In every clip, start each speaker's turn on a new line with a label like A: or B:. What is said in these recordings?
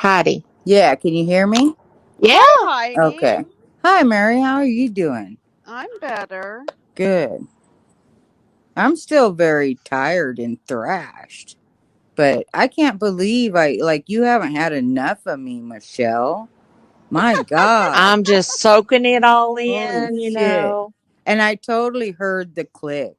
A: Hiedie.
B: Yeah, can you hear me?
A: Yeah.
C: Hi, Heidi.
B: Okay. Hi, Mary. How are you doing?
C: I'm better.
B: Good. I'm still very tired and thrashed, but I can't believe you haven't had enough of me, Michelle. My God.
A: I'm just soaking it all
B: Holy
A: in,
B: shit. And I totally heard the click.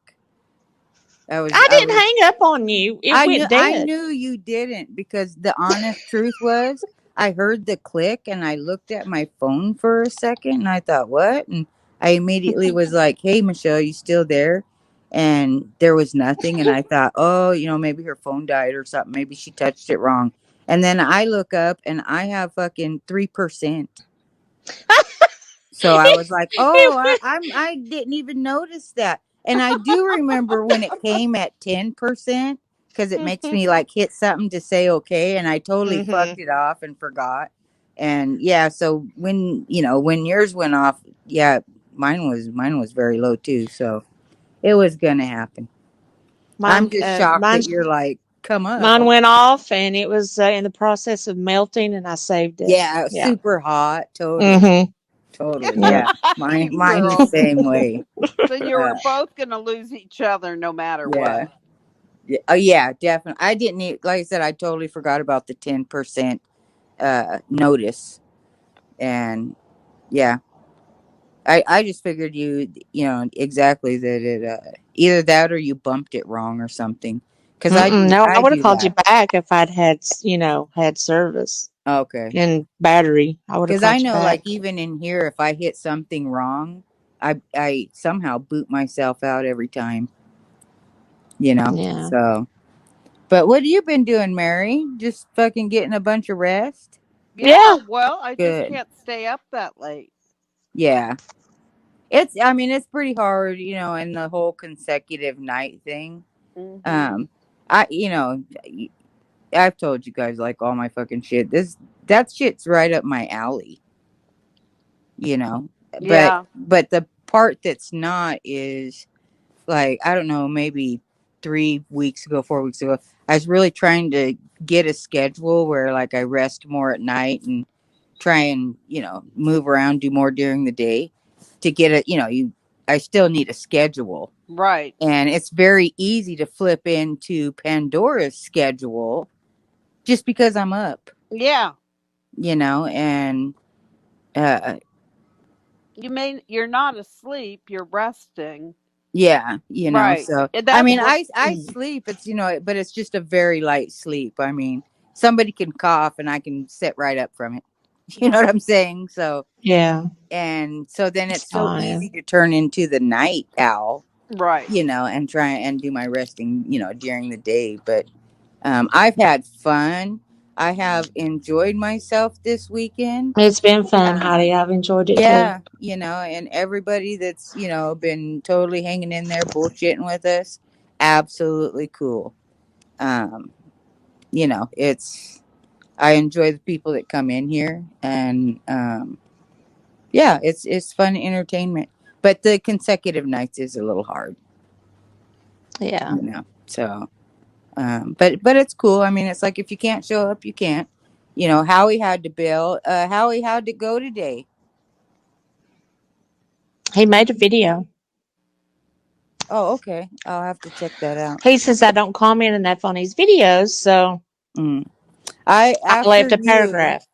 B: I was
A: I
B: I
A: didn't
B: was
A: hang up on you. It went
B: I
A: dead.
B: knew you didn't, because the honest truth was I heard the click and I looked at my phone for a second and I thought, what? And I immediately was like, hey, Michelle, you still there? And there was nothing. And I thought, oh, maybe her phone died or something. Maybe she touched it wrong. And then I look up and I have fucking 3%. So I was like, oh, I didn't even notice that. And I do remember when it came at 10%, because it makes me like hit something to say okay, and I totally fucked it off and forgot. And yeah, so when yours went off, yeah, mine was very low too. So it was gonna happen. I'm
A: Mine,
B: just
A: uh,
B: shocked
A: mine,
B: that you're like, come up.
A: mine went off, and it was in the process of melting, and I saved it.
B: Yeah,
A: Yeah.
B: super hot, totally.
A: Mm-hmm.
B: Totally,
A: Yeah.
B: yeah. Mine the
C: Girl.
B: same way.
C: So you were
B: Uh,
C: both going to lose each other no matter
B: yeah.
C: what.
B: Yeah, oh yeah, definitely. I didn't like I said, I totally forgot about the 10% notice. And yeah, I just figured exactly that it either that or you bumped it wrong or something. Cuz
A: No, I
B: I
A: would have
B: do
A: called you
B: that.
A: back if I'd had service
B: Okay.
A: and battery. I would have
B: Cuz I
A: called you
B: know, like,
A: back.
B: even in here, if I hit something wrong, I somehow boot myself out every time, you know.
A: Yeah.
B: So, but what have you been doing, Mary? Just fucking getting a bunch of rest?
C: Yeah,
A: Yeah.
C: well, I just
B: Good.
C: can't stay up that late.
B: Yeah. It's pretty hard, and the whole consecutive night thing.
C: Hmm.
B: Um, I, I've told you guys like all my fucking shit. That shit's right up my alley, you know. But
C: Yeah.
B: the part that's not is, like, I don't know, maybe 3 weeks ago, 4 weeks ago, I was really trying to get a schedule where, like, I rest more at night and try and move around, do more during the day to get I still need a schedule.
C: Right.
B: And it's very easy to flip into Pandora's schedule just because I'm up,
C: Yeah.
B: and uh
C: You're not asleep, you're resting.
B: yeah,
C: Right.
B: so I
C: That's
B: mean,
C: what
B: I sleep, it's but it's just a very light sleep. I mean, somebody can cough and I can sit right up from it. You know what I'm saying? So,
A: Yeah.
B: and so then
A: It's
B: it's so easy
A: fine.
B: to turn into the night owl,
C: right.
B: and try and do my resting, during the day. But I've had fun. I have enjoyed myself this weekend.
A: It's been fun,
B: Uh,
A: Heidi. I've enjoyed it too.
B: yeah, and everybody that's, been totally hanging in there bullshitting with us, absolutely cool. Um, it's, I enjoy the people that come in here, and yeah, it's fun entertainment. But the consecutive nights is a little hard,
A: Yeah.
B: So, but it's cool. I mean, it's like, if you can't show up, you can't. Howie had to bail. Howie, how'd it go today?
A: He made a video.
B: Oh, okay. I'll have to check that out.
A: He says I don't comment enough on his videos, so
B: Mm. I
A: I
B: after
A: left a
B: you,
A: paragraph.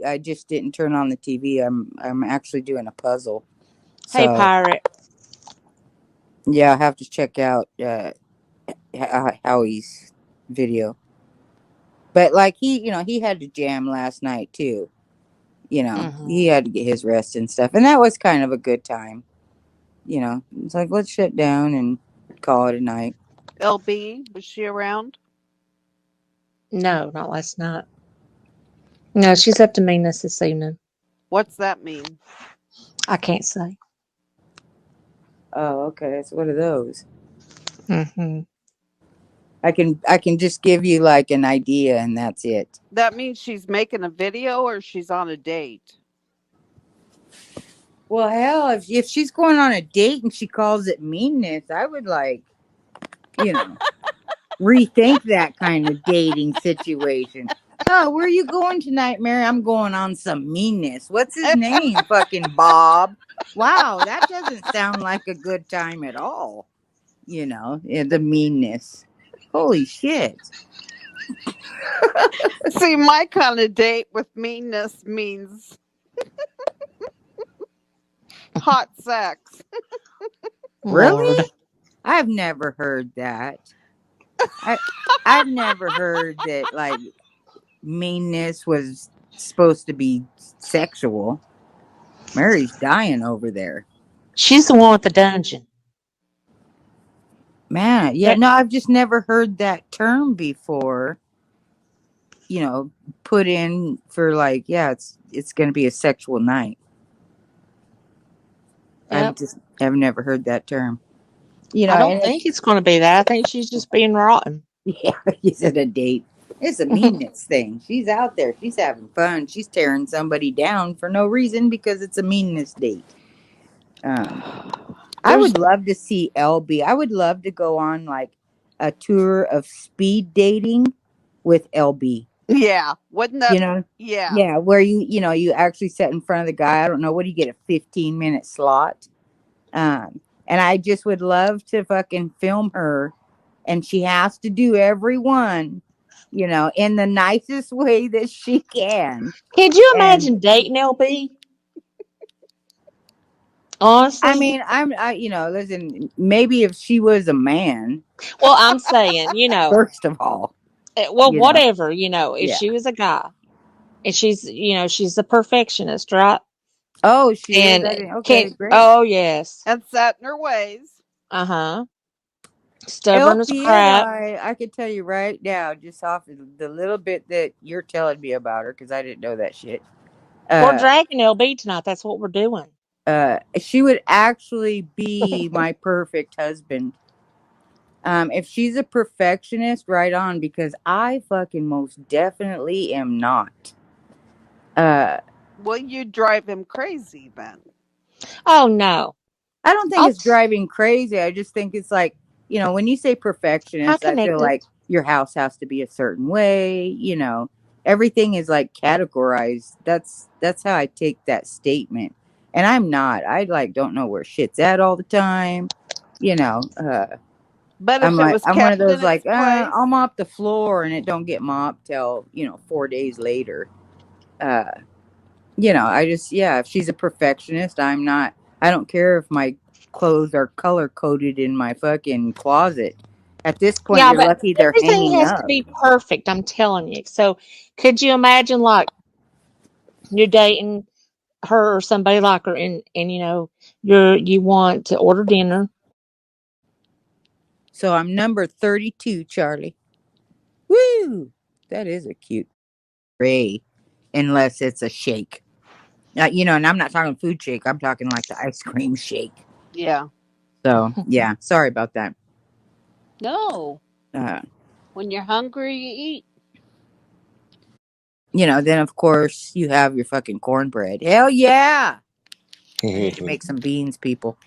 B: I just didn't turn on the TV. I'm actually doing a puzzle.
A: Hey,
B: So
A: pirate.
B: yeah, I have to check out Howie's video. But like, he had to jam last night too. He
A: Hmm.
B: had to get his rest and stuff, and that was kind of a good time. It's like, let's shut down and call it a night.
C: LB, was she around?
A: No, not last night. No, she's up to meanness this evening.
C: What's that mean?
A: I can't say.
B: Oh, okay. So what are those?
A: Hmm.
B: I can just give you like an idea, and that's it.
C: That means she's making a video or she's on a date.
B: Well, hell, if she's going on a date and she calls it meanness, I would, like, you know rethink that kind of dating situation. Oh, where are you going tonight, Mary? I'm going on some meanness. What's his name? Fucking Bob. Wow, that doesn't sound like a good time at all. The meanness. Holy shit.
C: See, my kind of date with meanness means hot sex.
B: Really?
A: Lord.
B: I've never heard that. I've never heard that like meanness was supposed to be sexual. Mary's dying over there.
A: She's the one with the dungeon.
B: Man, yeah,
A: That-
B: no, I've just never heard that term before. Put in for like, yeah, it's going to be a sexual night.
A: Yep.
B: I've never heard that term.
A: I don't
B: And
A: think it's going to be that. I think she's just being rotten.
B: yeah, you said a date. It's a meanness thing. She's out there. She's having fun. She's tearing somebody down for no reason because it's a meanness date. I
A: There's
B: would love to see LB. I would love to go on like a tour of speed dating with LB.
C: Yeah, wouldn't that?
B: You know,
C: Yeah,
B: yeah, where you actually sit in front of the guy. I don't know, what do you get, a 15-minute slot? And I just would love to fucking film her, and she has to do every one, in the nicest way that she can.
A: Could you
B: And
A: imagine dating LB?
B: I
A: Honestly?
B: mean, listen, maybe if she was a man,
A: Well, I'm saying,
B: first of all,
A: well,
B: you know,
A: whatever, if
B: yeah.
A: she was a guy and she's a perfectionist, right?
B: Oh, she is.
A: And
B: I didn't. Okay,
A: can,
B: great.
A: oh, yes.
C: and set in her ways.
A: Uh huh. Stubborn as
B: LP is.
A: crap.
B: I could tell you right now, just off of the little bit that you're telling me about her, because I didn't know that shit.
A: We're
B: Uh,
A: dragging LB tonight. That's what we're doing.
B: she would actually be my perfect husband. If she's a perfectionist, right on, because I fucking most definitely am not.
C: Well, you drive him crazy then.
A: Oh, no.
B: I don't think
A: I'll,
B: it's driving crazy. I just think it's like, when you say
A: how
B: perfectionist, I feel
A: connected?
B: like your house has to be a certain way, everything is like categorized. That's how I take that statement. And I'm not. I like don't know where shit's at all the time. You know, uh
C: But
B: I'm
C: if it
B: like
C: was
B: I'm one of
C: kept
B: those
C: in
B: like,
C: its place,
B: I'll mop the floor and it don't get mopped till, 4 days later. Uh I just, yeah, if she's a perfectionist, I'm not. I don't care if my clothes are color coded in my fucking closet. At this point,
A: Yeah,
B: you're
A: but
B: lucky they're
A: everything
B: hanging
A: has to
B: up.
A: be perfect. I'm telling you. So, could you imagine, like, you're dating her or somebody like her, and you want to order dinner?
B: So I'm number 32, Charlie. Woo! That is a cute Ray, unless it's a shake. And I'm not talking food shake. I'm talking like the ice cream shake.
C: yeah.
B: So yeah, sorry about that.
C: No,
B: Uh,
C: when you're hungry, you eat.
B: then of course you have your fucking cornbread. Hell yeah! I need to make some beans, people.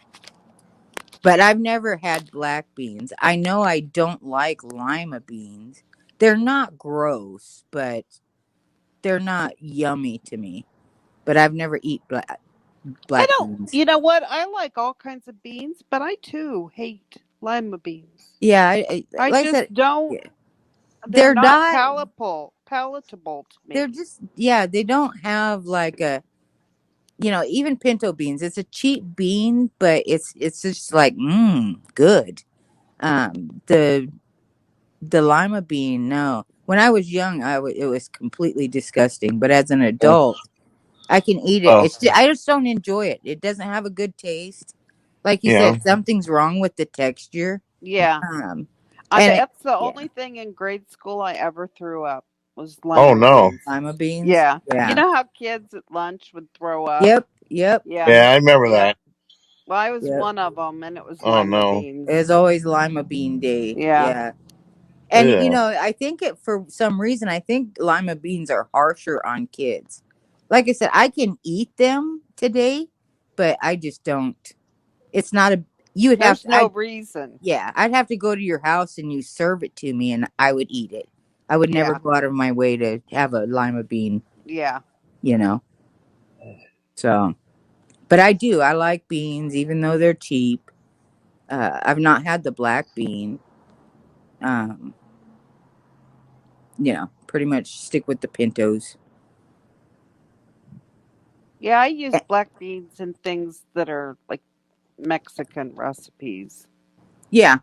B: But I've never had black beans. I know I don't like lima beans. They're not gross, but they're not yummy to me. But I've never eat
C: I
B: black
C: don't.
B: beans.
C: You know what? I like all kinds of beans, but I too hate lima beans.
B: Yeah,
C: I
B: like I
C: just
B: said,
C: don't.
B: yeah.
C: They're
B: They're
C: not
B: not.
C: palatable to
B: They're
C: me.
B: just, yeah. They don't have like a, even pinto beans. It's a cheap bean, but it's just like good. The lima bean, no. When I was young, it was completely disgusting. But as an adult, I can eat it.
D: Oh,
B: I just don't enjoy it. It doesn't have a good taste. Like you
D: yeah.
B: said, something's wrong with the texture.
C: Yeah,
B: Um, and
C: that's the
B: yeah,
C: only thing in grade school I ever threw up was
D: Oh
C: lima
D: no.
C: beans.
B: lima beans.
C: Yeah, you
B: Yeah.
C: know how kids at lunch would throw up.
B: Yep. Yep.
C: Yeah,
D: Yeah, I remember
C: yep.
D: that.
C: Well, I was
B: Yep.
C: one of them, and it was
D: Oh
C: lima
D: no.
C: beans.
B: It's always lima bean day.
C: Yeah.
B: Yeah. And
D: Yeah.
B: I think for some reason, I think lima beans are harsher on kids. Like I said, I can eat them today, but I just don't. It's not a. You would have
C: There's
B: to.
C: no reason.
B: Yeah, I'd have to go to your house and you serve it to me, and I would eat it. I would never
C: Yeah.
B: go out of my way to have a lima bean,
C: Yeah.
B: you know. So, but I do. I like beans, even though they're cheap. I've not had the black bean. Um, pretty much stick with the pintos.
C: Yeah, I use
B: Eh,
C: black beans in things that are like Mexican recipes.
B: yeah.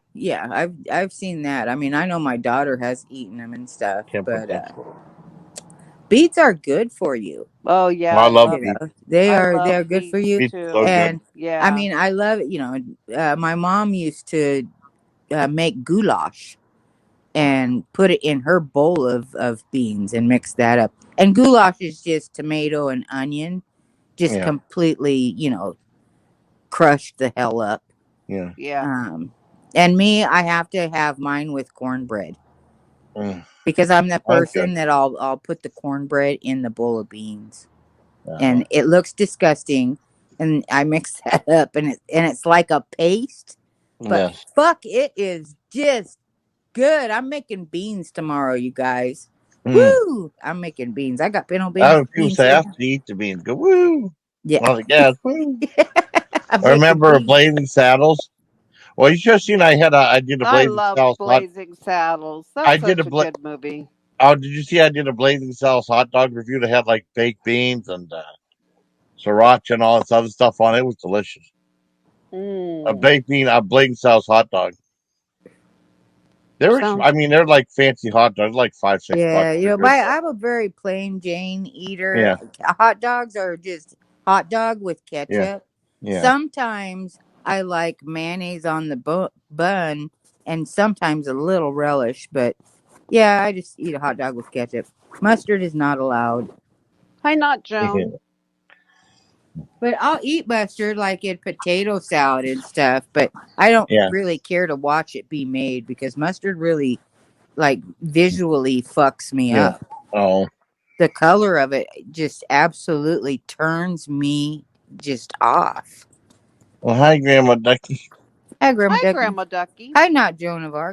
B: I've seen that. I mean, I know my daughter has eaten them and stuff,
D: Can't put
B: but
D: that.
B: beets are good for you.
C: Oh yeah,
D: I
C: I
D: love
C: love
D: beef.
B: They
C: I
B: are
C: love
B: good for
C: beets
B: you.
D: Beef is so
C: too.
D: good.
B: And I
C: Yeah.
B: mean, I love it. My mom used to make goulash and put it in her bowl of beans and mix that up. And goulash is just tomato and onion, just
D: Yeah,
B: completely, crushed the hell up.
D: yeah.
C: Yeah.
B: Um, and me, I have to have mine with cornbread
D: Mm,
B: because I'm the
D: sounds good.
B: person that I'll put the cornbread in the bowl of beans,
D: Uh-huh.
B: and it looks disgusting, and I mix that up, and it's like a paste, but
D: Yes.
B: fuck, it is just good. I'm making beans tomorrow, you guys.
D: Mm.
B: Woo! I'm making beans. I got pinto
D: I people
B: beans
D: say
B: here.
D: I have to eat the beans. Go woo.
B: Yeah,
D: Well, yes, woo.
B: I'm
D: I
B: making
D: remember
B: beans.
D: Blazing Saddles. Well, you should have seen. I did a
C: I
D: Blazing
C: love
D: Saddles hot.
C: Blazing Saddles.
D: I
C: That's
D: did a
C: such a
D: bla-
C: good movie.
D: Oh, did you see? I did a Blazing Saddles hot dog review that had like baked beans and sriracha and all this other stuff on it. It was delicious.
C: Mm.
D: A Blazing Saddles hot dog. They were.
A: Sounds
D: I mean, they're like fancy hot dogs, like $5-6.
B: Yeah,
D: They're good though.
B: I'm a very plain Jane eater.
D: Yeah,
B: Hot dogs are just hot dog with
D: yeah,
B: ketchup.
D: yeah.
B: Sometimes I like mayonnaise on the bun, and sometimes a little relish. But yeah, I just eat a hot dog with ketchup. Mustard is not allowed.
C: Hi, not Joan.
B: But I'll eat mustard like in potato salad and stuff. But I don't
D: Yeah,
B: really care to watch it be made because mustard really, like, visually fucks me
D: yeah.
B: up.
D: Oh,
B: The color of it just absolutely turns me just off.
D: well, hi, Grandma Ducky.
B: Hi, Grandma
C: Hi,
B: Ducky.
C: Grandma Ducky.
B: Hi, not Joan of Arc.